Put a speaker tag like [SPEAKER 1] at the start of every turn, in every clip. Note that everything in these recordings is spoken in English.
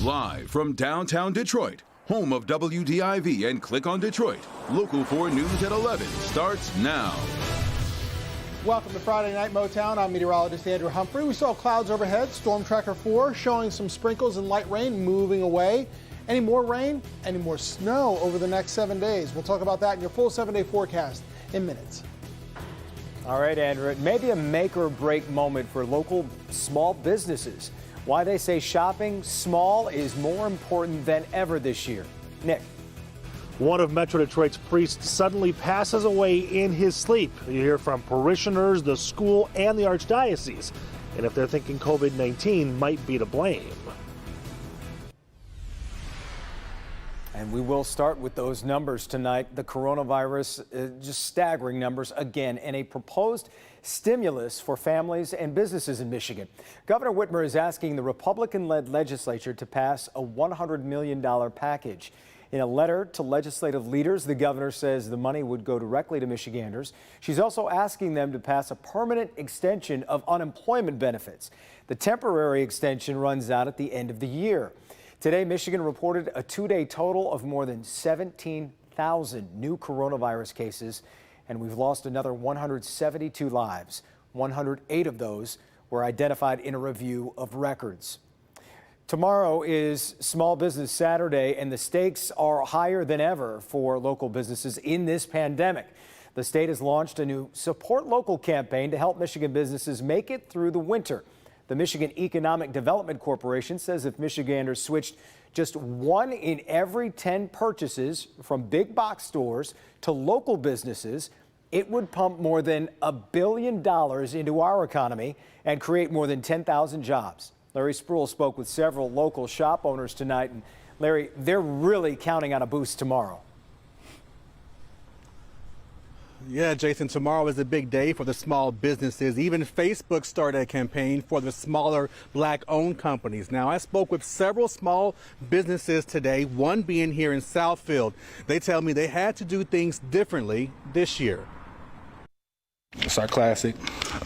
[SPEAKER 1] Live from downtown Detroit, home of WDIV and Click on Detroit, Local 4 News at 11 starts now.
[SPEAKER 2] Welcome to Friday Night Motown. I'm meteorologist Andrew Humphrey. We saw clouds overhead, Storm Tracker 4 showing some sprinkles and light rain moving away. Any more rain, any more snow over the next 7 days. We'll talk about that in your full 7-day forecast in minutes.
[SPEAKER 3] All right, Andrew, it may be a make or break moment for local small businesses. Why they say shopping small is more important than ever this year. Nick.
[SPEAKER 4] One of Metro Detroit's priests suddenly passes away in his sleep. You hear from parishioners, the school, and the archdiocese. And if they're thinking COVID-19 might be to blame.
[SPEAKER 3] And we will start with those numbers tonight. The coronavirus, just staggering numbers again, and a proposed stimulus for families and businesses in Michigan. Governor Whitmer is asking the Republican-led legislature to pass a $100 million package. In a letter to legislative leaders, the governor says the money would go directly to Michiganders. She's also asking them to pass a permanent extension of unemployment benefits. The temporary extension runs out at the end of the year. Today, Michigan reported a two-day total of more than 17,000 new coronavirus cases, and we've lost another 172 lives. 108 of those were identified in a review of records. Tomorrow is Small Business Saturday, and the stakes are higher than ever for local businesses in this pandemic. The state has launched a new Support Local campaign to help Michigan businesses make it through the winter. The Michigan Economic Development Corporation says if Michiganders switched just 1 in every 10 purchases from big box stores to local businesses, it would pump more than $1 billion into our economy and create more than 10,000 jobs. Larry Spruill spoke with several local shop owners tonight, and Larry, they're really counting on a boost tomorrow.
[SPEAKER 5] Yeah, Jason, tomorrow is a big day for the small businesses. Even Facebook started a campaign for the smaller Black-owned companies. Now, I spoke with several small businesses today, one being here in Southfield. They tell me they had to do things differently this year.
[SPEAKER 6] It's our classic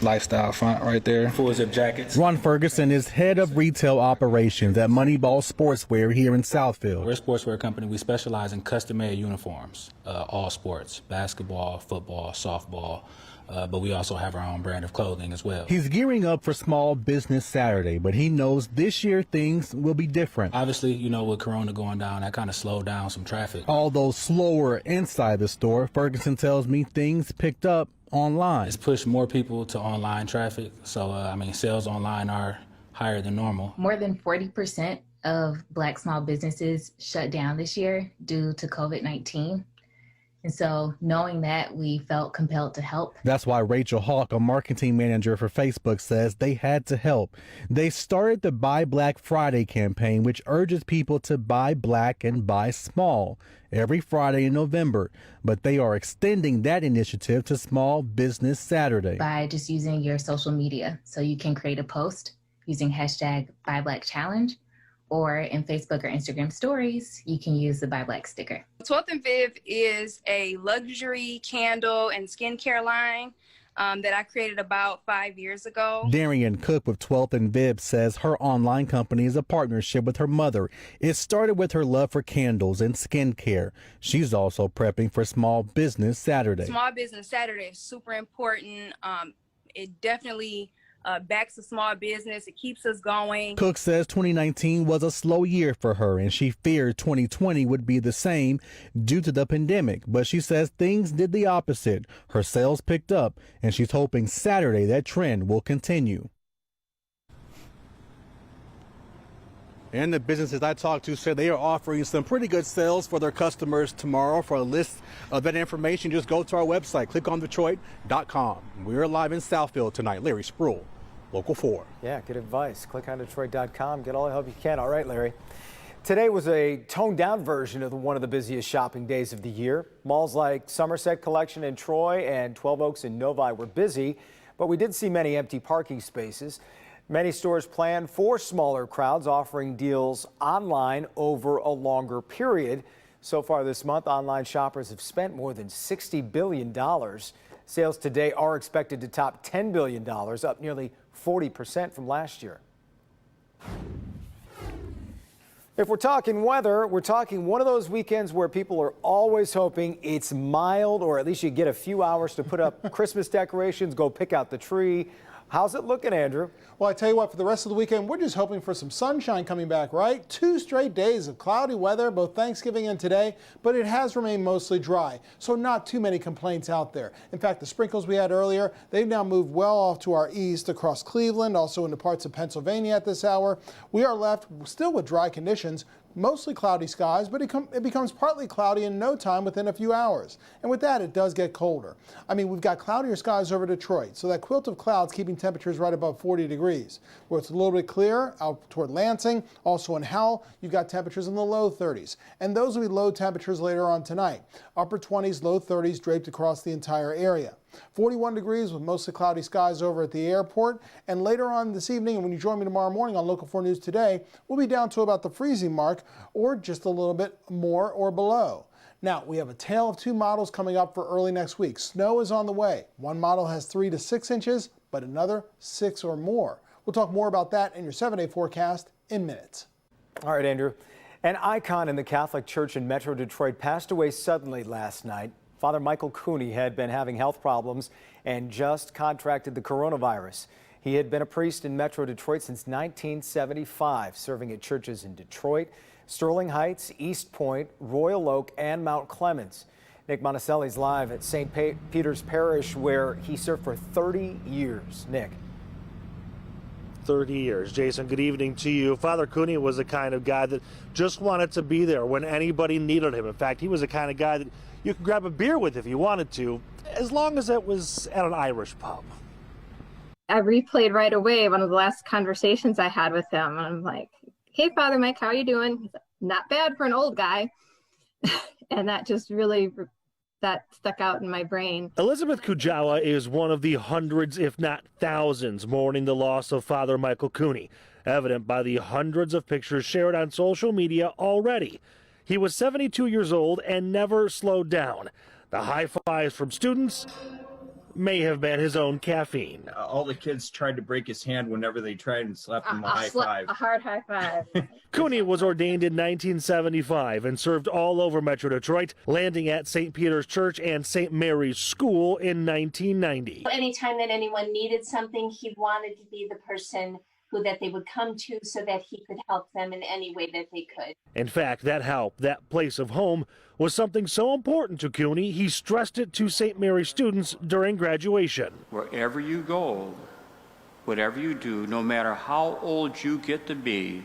[SPEAKER 6] lifestyle font right there. Full zip jackets.
[SPEAKER 5] Ron Ferguson is head of retail operations at Moneyball Sportswear here in Southfield.
[SPEAKER 6] We're a sportswear company. We specialize in custom-made uniforms, all sports, basketball, football, softball, but we also have our own brand of clothing as well.
[SPEAKER 5] He's gearing up for Small Business Saturday, but he knows this year things will be different.
[SPEAKER 6] Obviously, you know, with Corona going down, that kind of slowed down some traffic.
[SPEAKER 5] Although slower inside the store, Ferguson tells me things picked up online.
[SPEAKER 6] It's pushed more people to online traffic. So, I mean, sales online are higher than normal.
[SPEAKER 7] More than 40% of Black small businesses shut down this year due to COVID-19. And so knowing that, we felt compelled to help.
[SPEAKER 5] That's why Rachel Hawk, a marketing manager for Facebook, says they had to help. They started the Buy Black Friday campaign, which urges people to buy black and buy small every Friday in November. But they are extending that initiative to Small Business Saturday.
[SPEAKER 7] By just using your social media. So you can create a post using hashtag Buy Black Challenge, or in Facebook or Instagram stories, you can use the Buy Black sticker.
[SPEAKER 8] 12th and 5th is a luxury candle and skincare line that I created about 5 years ago.
[SPEAKER 5] Darian Cook with 12th and Viv says her online company is a partnership with her mother. It started with her love for candles and skincare. She's also prepping for Small Business Saturday.
[SPEAKER 8] Small Business Saturday is super important. It definitely backs a small business. It keeps us going.
[SPEAKER 5] Cook says 2019 was a slow year for her, and she feared 2020 would be the same due to the pandemic. But she says things did the opposite. Her sales picked up, and she's hoping Saturday that trend will continue. And the businesses I talked to said they are offering some pretty good sales for their customers tomorrow. For a list of that information, just go to our website, clickondetroit.com. We're live in Southfield tonight. Larry Spruill, Local 4.
[SPEAKER 3] Yeah, good advice. Clickondetroit.com. Get all the help you can. All right, Larry. Today was a toned-down version of one of the busiest shopping days of the year. Malls like Somerset Collection in Troy and 12 Oaks in Novi were busy, but we did see many empty parking spaces. Many stores plan for smaller crowds, offering deals online over a longer period. So far this month, online shoppers have spent more than $60 billion. Sales today are expected to top $10 billion, up nearly 40% from last year. If we're talking weather, we're talking one of those weekends where people are always hoping it's mild, or at least you get a few hours to put up Christmas decorations, go pick out the tree. How's it looking, Andrew?
[SPEAKER 2] Well, I tell you what, for the rest of the weekend, we're just hoping for some sunshine coming back, right? 2 straight days of cloudy weather, both Thanksgiving and today, but it has remained mostly dry, so not too many complaints out there. In fact, the sprinkles we had earlier, they've now moved well off to our east across Cleveland, also into parts of Pennsylvania at this hour. We are left still with dry conditions, mostly cloudy skies, but it becomes partly cloudy in no time within a few hours. And with that, it does get colder. I mean, we've got cloudier skies over Detroit, so that quilt of clouds keeping temperatures right above 40 degrees. Where it's a little bit clearer out toward Lansing, also in Howell, you've got temperatures in the low 30s. And those will be low temperatures later on tonight. Upper 20s, low 30s draped across the entire area. 41 degrees with mostly cloudy skies over at the airport. And later on this evening, and when you join me tomorrow morning on Local 4 News Today, we'll be down to about the freezing mark or just a little bit more or below. Now, we have a tale of 2 models coming up for early next week. Snow is on the way. One model has 3 to 6 inches, but another 6 or more. We'll talk more about that in your 7-day forecast in minutes.
[SPEAKER 3] All right, Andrew. An icon in the Catholic Church in Metro Detroit passed away suddenly last night. Father Michael Cooney had been having health problems and just contracted the coronavirus. He had been a priest in Metro Detroit since 1975, serving at churches in Detroit, Sterling Heights, East Point, Royal Oak, and Mount Clemens. Nick Monticelli's live at St. Peter's Parish, where he served for 30 years. Nick.
[SPEAKER 4] 30 years. Jason, good evening to you. Father Cooney was the kind of guy that just wanted to be there when anybody needed him. In fact, he was the kind of guy that you could grab a beer with if you wanted to, as long as it was at an Irish pub.
[SPEAKER 9] I replayed right away one of the last conversations I had with him. And I'm like, hey, Father Mike, how are you doing? He's like, not bad for an old guy. And that just really, that stuck out in my brain.
[SPEAKER 4] Elizabeth Kujawa is one of the hundreds, if not thousands, mourning the loss of Father Michael Cooney, evident by the hundreds of pictures shared on social media already. He was 72 years old and never slowed down. The high fives from students may have been his own caffeine.
[SPEAKER 10] All the kids tried to break his hand whenever they tried and slapped him a high five.
[SPEAKER 9] A hard high five.
[SPEAKER 4] Cooney was ordained in 1975 and served all over Metro Detroit, landing at St. Peter's Church and St. Mary's School in 1990.
[SPEAKER 11] Anytime that anyone needed something, he wanted to be the person that they would come to so that he could help them in any way that they could.
[SPEAKER 4] In fact, that help, that place of home, was something so important to Cooney, he stressed it to St. Mary's students during graduation.
[SPEAKER 12] Wherever you go, whatever you do, no matter how old you get to be,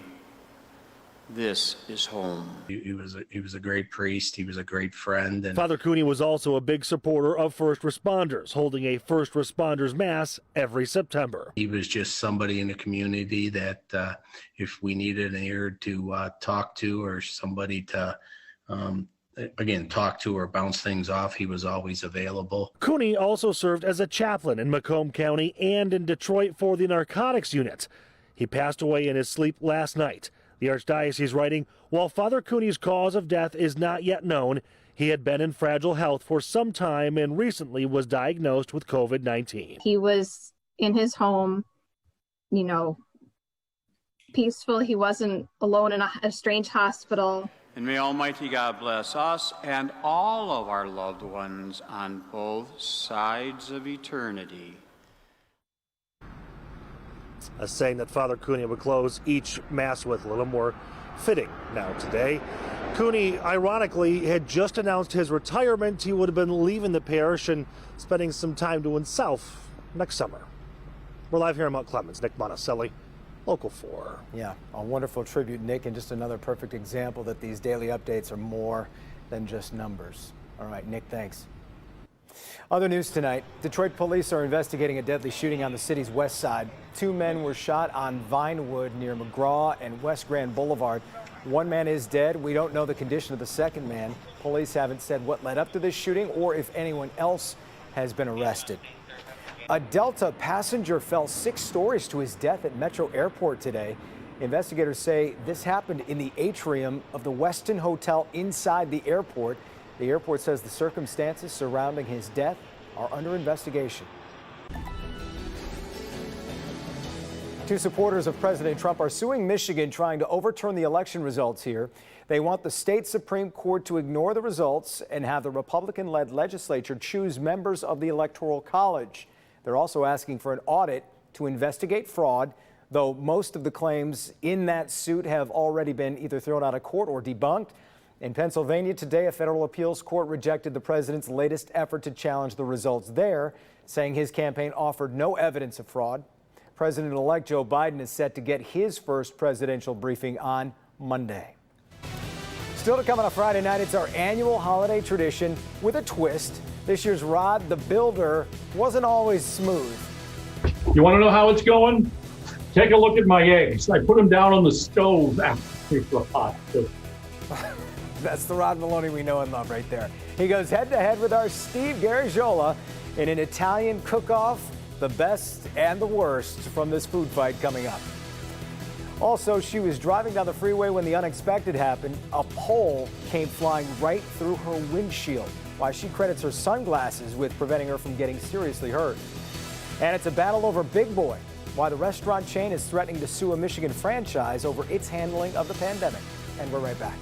[SPEAKER 12] this is home.
[SPEAKER 13] He was a great priest. He was a great friend. And
[SPEAKER 4] Father Cooney was also a big supporter of first responders, holding a first responders mass every September.
[SPEAKER 13] He was just somebody in the community that if we needed an ear to talk to, or somebody to again, talk to or bounce things off, he was always available.
[SPEAKER 4] Cooney also served as a chaplain in Macomb County and in Detroit for the narcotics unit. He passed away in his sleep last night. The Archdiocese writing, while Father Cooney's cause of death is not yet known, he had been in fragile health for some time and recently was diagnosed with COVID-19.
[SPEAKER 9] He was in his home, you know, peaceful. He wasn't alone in a strange hospital.
[SPEAKER 12] And may Almighty God bless us and all of our loved ones on both sides of eternity.
[SPEAKER 4] A saying that Father Cooney would close each Mass with, a little more fitting now today. Cooney, ironically, had just announced his retirement. He would have been leaving the parish and spending some time to himself next summer. We're live here in Mount Clemens. Nick Monticelli, Local 4.
[SPEAKER 3] Yeah, a wonderful tribute, Nick, and just another perfect example that these daily updates are more than just numbers. All right, Nick, thanks. Other news tonight, Detroit police are investigating a deadly shooting on the city's west side. 2 men were shot on Vinewood near McGraw and West Grand Boulevard. 1 man is dead. We don't know the condition of the second man. Police haven't said what led up to this shooting or if anyone else has been arrested. A Delta passenger fell 6 stories to his death at Metro Airport today. Investigators say this happened in the atrium of the Westin Hotel inside the airport. The airport says the circumstances surrounding his death are under investigation. Two supporters of President Trump are suing Michigan, trying to overturn the election results here. They want the state Supreme Court to ignore the results and have the Republican-led legislature choose members of the Electoral College. They're also asking for an audit to investigate fraud, though most of the claims in that suit have already been either thrown out of court or debunked. In Pennsylvania today, a federal appeals court rejected the president's latest effort to challenge the results there, saying his campaign offered no evidence of fraud. President-elect Joe Biden is set to get his first presidential briefing on Monday. Still to come on a Friday night, it's our annual holiday tradition with a twist. This year's Rod the Builder wasn't always smooth.
[SPEAKER 14] You want to know how it's going? Take a look at my eggs. I put them down on the stove after they were hot.
[SPEAKER 3] That's the Rod Maloney we know and love right there. He goes head-to-head with our Steve Garagiola in an Italian cook-off, the best and the worst from this food fight coming up. Also, she was driving down the freeway when the unexpected happened. A pole came flying right through her windshield. Why, she credits her sunglasses with preventing her from getting seriously hurt. And it's a battle over Big Boy. Why the restaurant chain is threatening to sue a Michigan franchise over its handling of the pandemic. And we're right back.